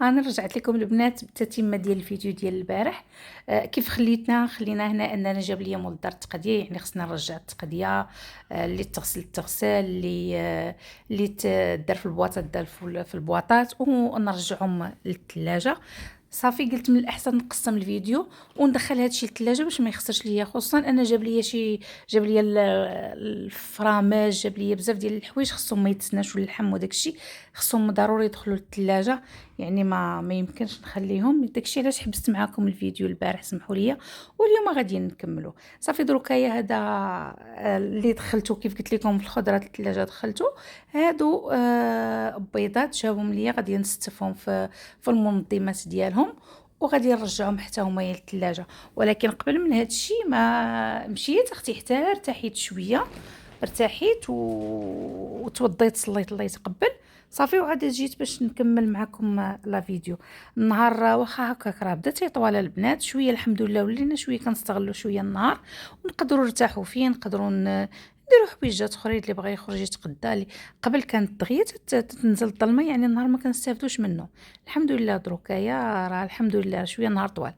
انا رجعت لكم البنات بالتتمه ديال الفيديو ديال البارح. كيف خلينا هنا اننا جاب لي مول الدار التقديه، يعني خصنا نرجع التقديه. اللي تغسل اللي تدار في البواطه دار في البواطات ونرجعهم للثلاجه. صافي قلت من الاحسن نقسم الفيديو وندخل هادشي للثلاجه باش ما يخسرش ليا، خصوصا انا جاب لي الفراماج، جاب لي بزاف ديال الحوايج خصهم ما يتسناش، واللحم وداكشي خصهم ضروري يدخلوا للثلاجه. يعني ما يمكنش نخليهم داكشي علاش حبست معاكم الفيديو البارح، سمحوا لي. واليوم غادي نكملوا. صافي دروكايا هذا اللي دخلته كيف قلت لكم في الخضره الثلاجه دخلته. هادو بيضات جاوهم ليا، غادي نستفهم في المنظمات ديالهم وغادي نرجعهم حتى هما للثلاجه. ولكن قبل من هذا الشيء ما مشيت اختي حتى ارتحيت شويه، ارتحيت وتوضيت صليت الله يتقبل. صافي وعاد جيت باش نكمل معكم لا فيديو. النهار واخا هكاك راه بدا تيطوال البنات شويه، الحمد لله ولينا شويه كنستغلوا شويه النهار ونقدروا نرتاحوا فيه، نقدروا نديروا حويجات اخرين اللي بغى يخرج يتقدى لي. قبل كانت دغيا تنزل الظلمه، يعني النهار ما كنستافدوش منه. الحمد لله دروكايا راه الحمد لله شويه النهار طوال.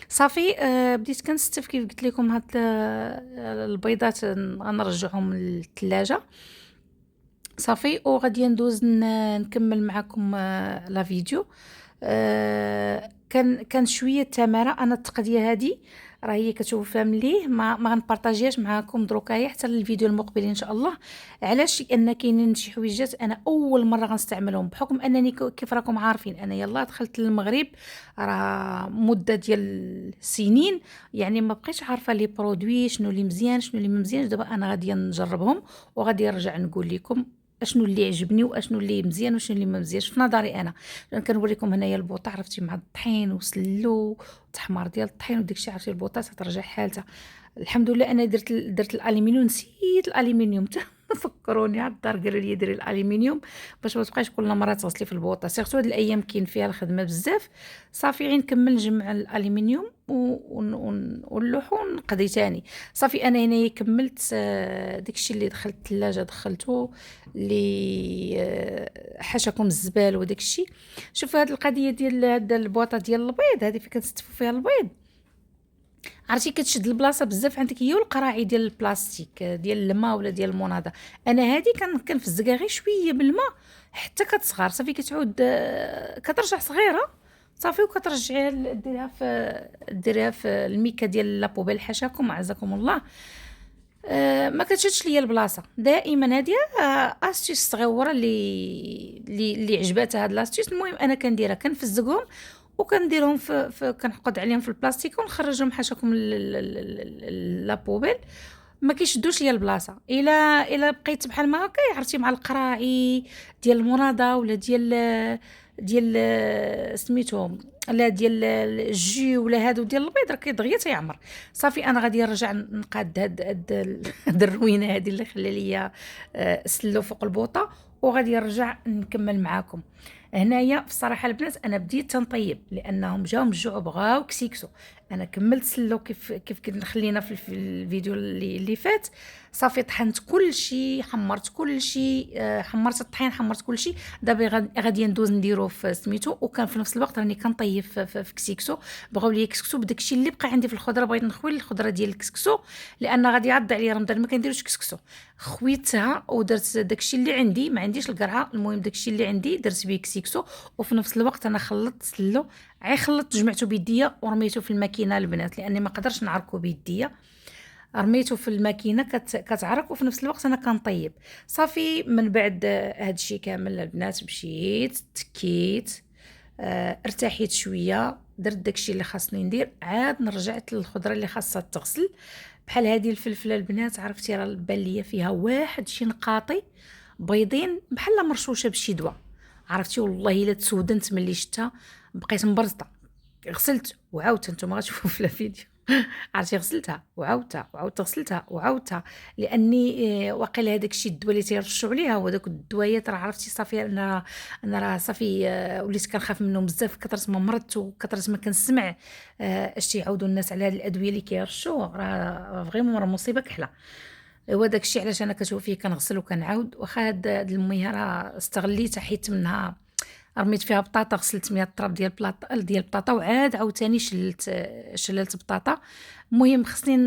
صافي بديت كنستف كيف قلت لكم هاد البيضات غنرجعهم للثلاجه. صافي وغادي ندوز نكمل معكم لا فيديو. كان شويه تماره. انا التقديه هذه راه هي كتشوفها مليه ما غنبارطاجيهاش معكم دروكايا حتى الفيديو المقبل ان شاء الله. علاش؟ لان كاينين شي حويجات انا اول مره غنستعملهم، بحكم انني كيف راكم عارفين انا يلا دخلت للمغرب راه مده ديال سنين، يعني ما بقيتش عارفه لي برودوي شنو اللي مزيان شنو اللي ما مزيانش. دابا انا غادي نجربهم وغادي نرجع نقول لكم اشنو اللي عجبني واشنو اللي مزيان وشنو اللي ما مزيانش في نظري انا. لان كنوريكم هنايا البوطه عرفتي مع الطحين وسلو وتحمار ديال الطحين وداكشي، عرفتي البوطه ترجع حالتها. الحمد لله انا درت الالومنيوم، نسيت الالومنيوم فكروني على الدار قالوا لي ديري الالومنيوم باش ما تبقايش كل مره تغسلي في البوطه، سيرتو هاد الايام كاين فيها الخدمه بزاف. صافي غير نكمل نجمع الالومنيوم ونلوحو ونقضي تاني. صافي انا هنايا كملت داكشي اللي دخلت الثلاجه دخلته، اللي حاشاكم الزبال وداكشي. شوفوا هاد القضيه ديال هاد البوطه ديال البيض هذه فين كنستفوا فيها البيض، عرفتي كتشد البلاصه بزاف عندك هي والقراعي ديال البلاستيك ديال الماء ولا ديال المناضه. انا هذه كنفزقها غير شويه بالماء حتى كتصغر، صافي كتعود كترجع صغيره. صافي وكترجعيها ديريها في الميكا ديال لابوبيل حاشاكم عزكم الله. ما كتشدش ليا البلاصه دائما. هذه استيس صغيره اللي عجباتها هاد لاستيس. المهم انا كنديرها كنفزقهم وكنديرهم كنعقد عليهم في البلاستيك ونخرجهم حاشاكم لابوبيل. ما كيشدوش ليا البلاصه الا بقيت بحال ما هكا، عرفتي مع القراعي ديال المناضه ولا ديال سميتهم، لا ديال الجي ولا هادو ديال البيض راه دغيا تيعمر. صافي انا غادي نرجع نقاد هاد الروينه هادي اللي خلى ليا سلو فوق البوطه، وغادي نرجع نكمل معاكم. هنايا في الصراحه البنات انا بديت تنطيب لانهم جاو من الجوع بغاو كسيكسو. انا كملت سلو كيف كنا خلينا في الفيديو اللي فات. صافي طحنت كل شيء، حمرت كل شيء، حمرت الطحين حمرت كل شيء. دابا غادي ندوز نديرو في سميتو، وكان في نفس الوقت راني كنطيب في كسيكسو. بغاو لي كسكسو بداكشي اللي بقى عندي في الخضره، بغيت نخوي الخضره ديال الكسكسو لان غادي يعض عليا رمضان ما كنديروش كسكسو. خويتها ودرت داكشي اللي عندي، ما عنديش القرعه، المهم داكشي اللي عندي درت بيه كسيكسو. وفي نفس الوقت انا خلطت سلو، خلطت جمعته بيديا ورميته في الماكينه البنات لاني ما قدرش نعركو بيديا. رميته في الماكينه كتعرق وفي نفس الوقت انا كنطيب. صافي من بعد هاد الشيء كامل البنات مشيت تكيت، ارتحيت شويه، درت داكشي اللي خاصني ندير، عاد رجعت للخضره اللي خاصها تغسل. بحال هذه الفلفله البنات عرفتي راه بان ليا فيها واحد شي نقاطي بيضين بحال مرشوشه بشي دواء، عرفتي والله الا تسودنت ملي شفتها. بقيت مبرزطه، غسلت وعاودت، نتوما غتشوفوا في الفيديو عرفتي غسلتها وعاودتها وعاودت غسلتها وعاودتها لاني واقيلا هذاك الشيء الدواء اللي تيرشوا عليها وداك الدوايات راه عرفتي. صافي انا راه صافي وليت كنخاف منهم بزاف، كثرت ما مرضت وكثرت ما كنسمع اش تيعاودوا الناس على هاد الادويه اللي كيرشوا، راه فريمون راه مصيبه كحله. هو داك الشيء علاش انا كتشوف فيه كنغسل وكنعاود. واخا هاد الميه راه استغليتها حيت منها رميت فيها بطاطا، غسلت 100 طراب ديال البطاطا، وعاد عاوتاني شللت بطاطا. المهم خصني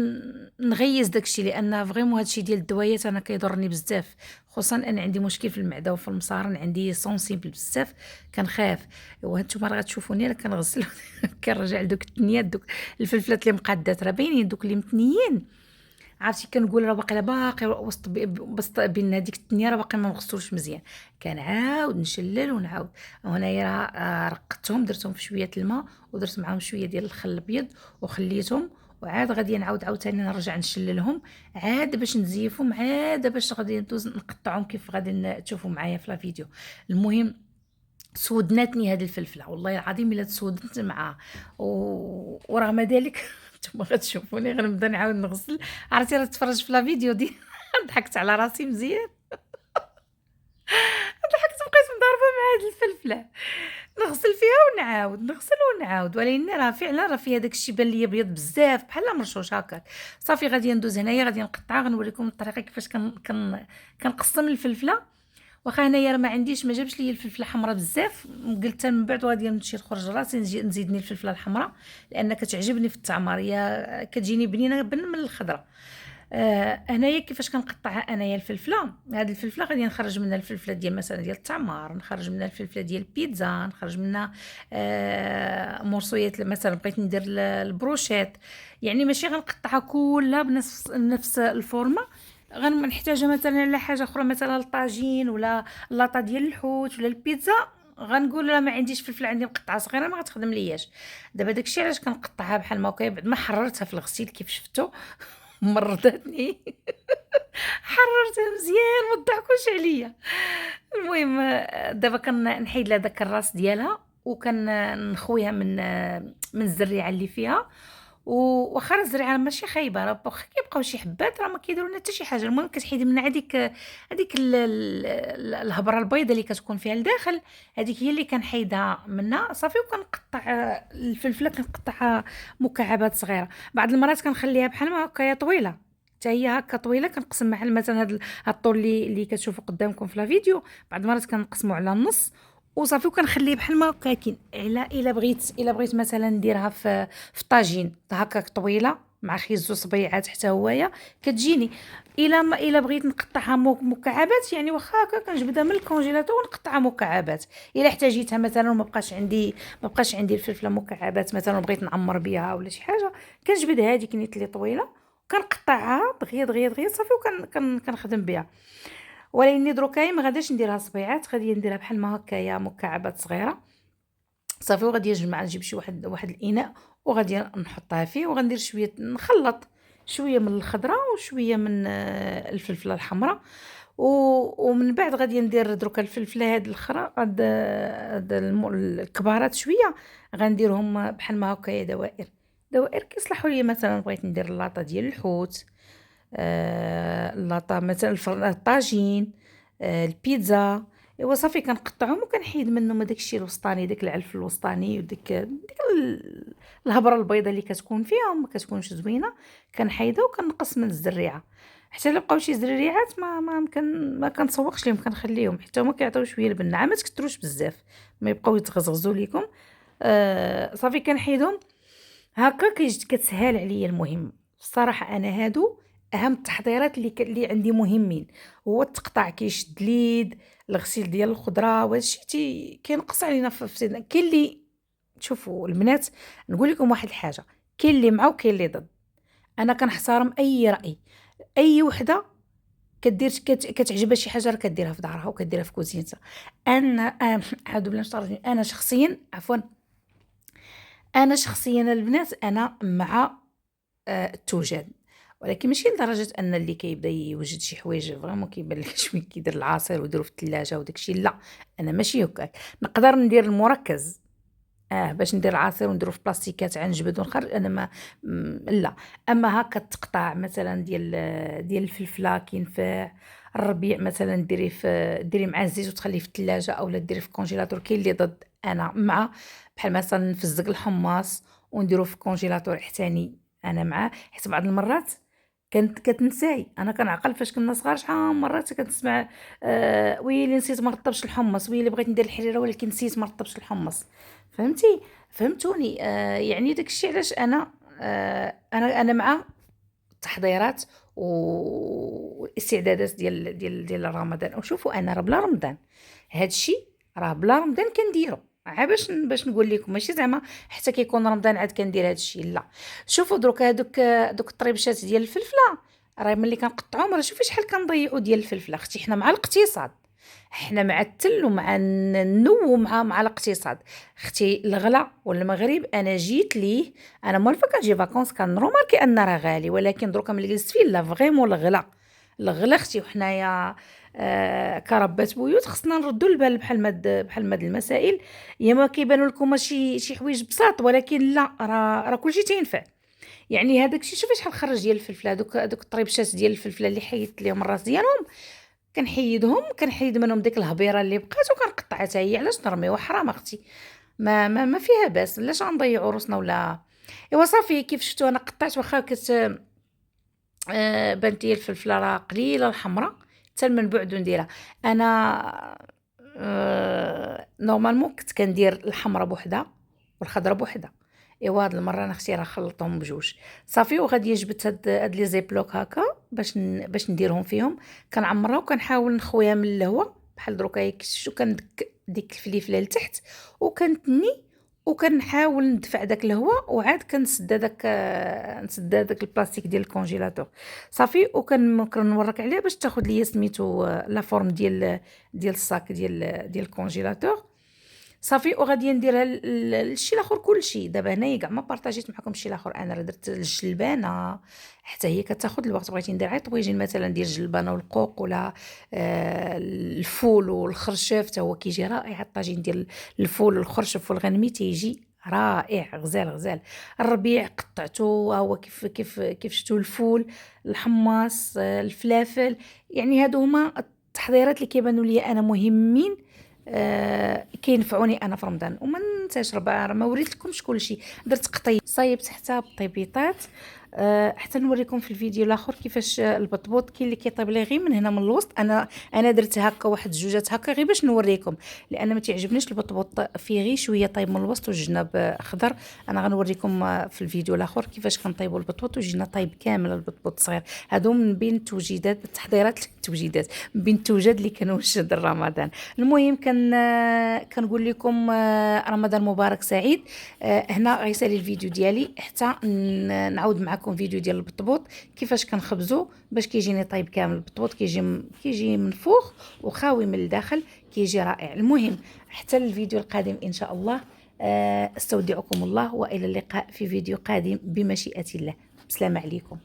نغيّز داكشي، لأن فريمون هادشي ديال الدوايات أنا كيضرني بزاف، خصوصًا أنا عندي مشكل في المعدة وفي المصارن، عندي sensible بزاف، كنخاف. ايوا هانتوما راه غتشوفوني راه كنغسل كنرجع لدوك التنيات، دوك الفلفلات اللي مقادات راه باينين، دوك اللي متنيين. عرفتي كنقول راه باقي وسط بين هذيك التنيه راه باقي ما مغسولش مزيان، كنعاود نشلل ونعاود. وهنايا راه رقدتهم، درتهم في شويه الماء ودرت معاهم شويه ديال الخل الابيض وخليتهم، وعاد غادي نعاود عاوتاني نرجع نشللهم عاد باش نزيفهم، عاد باش غادي ندوز نقطعهم كيف غادي تشوفوا معايا في لا فيديو. المهم سودناتني هذه الفلفله، والله العظيم الا تسودنت معاها ورغم ذلك نتوما غتشوفوني غنبدا نعاود نغسل. عرفتي راه تفرج في لا فيديو دي ضحكت على راسي مزيان، ضحكت بقيت مضاربه مع هذه الفلفله، نغسل فيها ونعاود نغسل ونعاود، ولكن راه فعلا راه فيها داك الشيء بان ليا بيض بزاف بحال مرشوش هكاك. صافي غادي ندوز هنايا غادي نقطعها، غنوريكم الطريقه كيفاش كنقسم الفلفله. واخا هنايا راه ما عنديش، ما جابش ليا الفلفله الحمراء بزاف، قلت من بعد غادي نمشي نخرج راسي نزيدني الفلفله الحمراء، لان كتعجبني في التعمر، هي كتجيني بنينه بن من الخضره. هنايا كيفاش كنقطعها انايا الفلفله، هذه الفلفله غادي نخرج منها الفلفله ديال مثلا ديال التعمر، نخرج منها الفلفله ديال البيتزا، نخرج منها مرصويات مثلا بغيت ندير البروشيت، يعني ماشي غنقطعها كلها بنفس الفورمه. غنحتاجها مثلا على حاجه اخرى، مثلا الطاجين ولا لاطا ديال الحوت ولا البيتزا، غنقول لا ما عنديش فلفله، عندي مقطعه صغيره ما غتخدم لياش. دابا داكشي علاش كنقطعها بحال ما هكا بعد ما حررتها في الغسيل كيف شفتوا مرضتني حررتها مزيان ما تضحكوش عليا. المهم دابا كنحيد لها داك الراس ديالها وكنخويها من الزريعه اللي فيها. واخا الزريعه ماشي خايبه، راه واخا كيبقاو شي حبات راه ما كيديروا لنا حتى شي حاجه. المهم كتحيدي منها هذيك الهبره البيضاء اللي كتكون فيها لداخل، هذيك هي اللي كنحيدها منها صافي. وكنقطع الفلفله كنقطعها مكعبات صغيره، بعض المرات كنخليها بحال ما هكايا طويله، حتى هي هكا طويله كنقسم بحال مثلا هاد الطول اللي كتشوفوا قدامكم في لا فيديو، بعض المرات كنقسمو على النص وصافي، وكنخليه بحال ما هكاكين. الا بغيت مثلا نديرها في طاجين هكاك طويله مع خيزو صبيعات حتى هوايا كتجيني. الا بغيت نقطعها مكعبات، يعني واخا هكا كنجبدها من الكونجيلاتور ونقطعها مكعبات. الا احتاجيتها مثلا وما بقاش عندي الفلفله مكعبات مثلا وبغيت نعمر بها ولا شي حاجه، كنجبد هذيك نيت اللي طويله كنقطعها دغيا دغيا دغيا صافي وكنخدم بها. ولكن دروكاي ما غاديش نديرها صبيعات، غادي نديرها بحال ما هكايا مكعبات صغيره صافي. وغادي نجيب شي واحد الاناء وغادي نحطها فيه، وغندير شويه نخلط شويه من الخضره وشويه من الفلفله الحمراء. ومن بعد غادي ندير دروكا الفلفله هاد الاخرى الكبارات شويه غنديرهم بحال ما هكايا دوائر كيصلحوا لي. مثلا بغيت ندير اللاطه ديال الحوت، اللاطه مثلا الطاجين، البيتزا. ايوا صافي كنقطعهم وكنحيد منهم داك الشيء الوسطاني، داك العلف الوسطاني وديك الهبره البيضاء اللي كتكون فيها ما كتكونش زوينه، كنحيدها وكنقص من الزريعه. حتى الا بقاو شي زريعات ما كنسوقش ليهم، كنخليهم حتى هما كيعطيو شويه البنعه، ما تكثروش بزاف ما يبقاو يتغزغزوا ليكم. صافي كنحيدهم هكا كتسهل عليا. المهم الصراحه انا هادو اهم التحضيرات اللي عندي مهمين، هو التقطاع كيشد اليد، الغسيل ديال الخضره وهادشي كينقص علينا في سيدنا. كاين اللي شوفوا البنات نقول لكم واحد الحاجه، كاين اللي مع وكاين اللي ضد. انا كنحترم اي راي، اي وحده كدير كتعجبها شي حاجه راه كديرها في دارها وكديرها في كوزينتها. انا اعوذ بالله من الشيطان الرجيم، انا شخصيا البنات انا مع التوجد، ولكن ماشي لدرجه ان اللي كيبدا يوجد شي حوايج فريمون كيبان لك شويه كيدير العصير ويديرو في الثلاجه وداكشي. لا انا ماشي هكاك، نقدر ندير المركز باش ندير العصير ونديرو في بلاستيكات عنجبد ونخرج، انا ما لا. اما هكا التقطاع مثلا ديال الفلفله كينفع الربيع مثلا ديري مع الزيت وتخليه في الثلاجه اولا ديري في الكونجيلاتور. كاين اللي ضد، انا مع. بحال مثلا نفزق الحماص ونديرو في الكونجيلاتور حتاني انا معاه، حيت بعض المرات كانت كتنساي. انا كنعقل فاش كنا صغار شحال من مرات كنسمع ويلي نسيت ما رطبش الحمص، ويلي بغيت ندير الحريره ولكن نسيت ما رطبش الحمص. فهمتي؟ فهمتوني؟ يعني داكشي علاش انا مع التحضيرات والاستعدادات ديال رمضان. وشوفوا انا راه بلا رمضان هادشي، راه بلا رمضان كنديرو. باش نقول لكم ماشي زعما حتى كيكون رمضان عاد كندير هادشي، لا. شوفوا دروك دوك الطريبشات ديال الفلفله، راه ملي كنقطعوهم راه شوفي شحال كنضيعوا ديال الفلفله. اختي حنا مع الاقتصاد، حنا مع التل ومع النو ومع الاقتصاد. اختي الغلا والمغرب انا جيت ليه، انا مولفه كنجي فاكونس كان روماركي ان راه غالي، ولكن دروكا ملي جلست فيه لا فريمون الغلا اختي. وحنايا كربات بيوت خصنا نردوا البال بحال ماد المسائل. يا ما كيبانوا لكم شي حوايج بساط، ولكن لا، راه كلشي تينفع. يعني هذاك الشيء شوفي شحال خرج ديال الفلفله، دوك الطريبشات ديال الفلفله اللي حيدت ليهم الراس ديالهم، كنحيد منهم ديك الهبيره اللي بقات وكنقطعها حتى هي. علاش نرميوها؟ حرام اختي، ما فيها باس. علاش غنضيعوا روسنا ولا؟ ايوا صافي كيف شفتوا انا قطعت، واخا بانت لي الفلفله راه قليله الحمراء، حتى من بعد نديرها انا. نورمالمون كنت كندير الحمراء بوحدها والخضراء بوحدها. ايوا هاد المره انا اختي راه خلطتهم بجوج. صافي وغادي جبت هاد لي زيبلوك هكا باش نديرهم فيهم. كنعمرها وكنحاول نخويها من الهواء بحال دروكا هيك شفتوا، كندك ديك الفليفله لتحت وكنتني وكنحاول ندفع داك الهواء، وعاد نسد داك البلاستيك ديال الكونجيلاتور. صافي كنورك عليها باش تاخذ ليا سميتو لا فورم ديال الصاك ديال الكونجيلاتور. صافي وغادي نديرها للشي الاخر كلشي. دابا هنايا كاع ما بارطاجيت معكم الشي الاخر، انا راه درت الجلبانه حتى هي كتاخذ الوقت. بغيتي ندير غير طويجين مثلا ديال الجلبانه والقوق، ولا الفول والخرشف حتى هو كيجي رائع. الطاجين ديال الفول والخرشف والغنمي تيجي رائع، غزال غزال. الربيع قطعته، ها هو كيف شفتوا الفول، الحماص، الفلافل. يعني هادو هما التحضيرات اللي كيبانوا لي انا مهمين، كينفعوني انا في رمضان. وما ننساش راه ما وريت لكمش كلشي. درت قطي صايبت حتى بالطيبيطات. حتى نوريكم في الفيديو الاخر كيفاش البطبوط كاين اللي كيطيب لي غير من هنا من الوسط. انا درت هكا واحد جوجات هكا غير باش نوريكم، لان ما تعجبنيش البطبوط فيه غير شويه طيب من الوسط والجناب خضر. انا غنوريكم في الفيديو الاخر كيفاش كنطيبوا البطبوط ويجينا طيب كامل. البطبوط صغير هادو من بين التوجيدات، التحضيرات التوجيدات من بين التوجد اللي كنوجد رمضان. المهم كنقول لكم رمضان مبارك سعيد. هنا غيسالي الفيديو ديالي حتى نعاود معكم فيديو ديال البطبوط كيفاش كنخبزو باش كيجيني طيب كامل. البطبوط كيجي منفوخ وخاوي من الداخل، كيجي رائع. المهم حتى الفيديو القادم ان شاء الله. استودعكم الله والى اللقاء في فيديو قادم بمشيئة الله. السلام عليكم.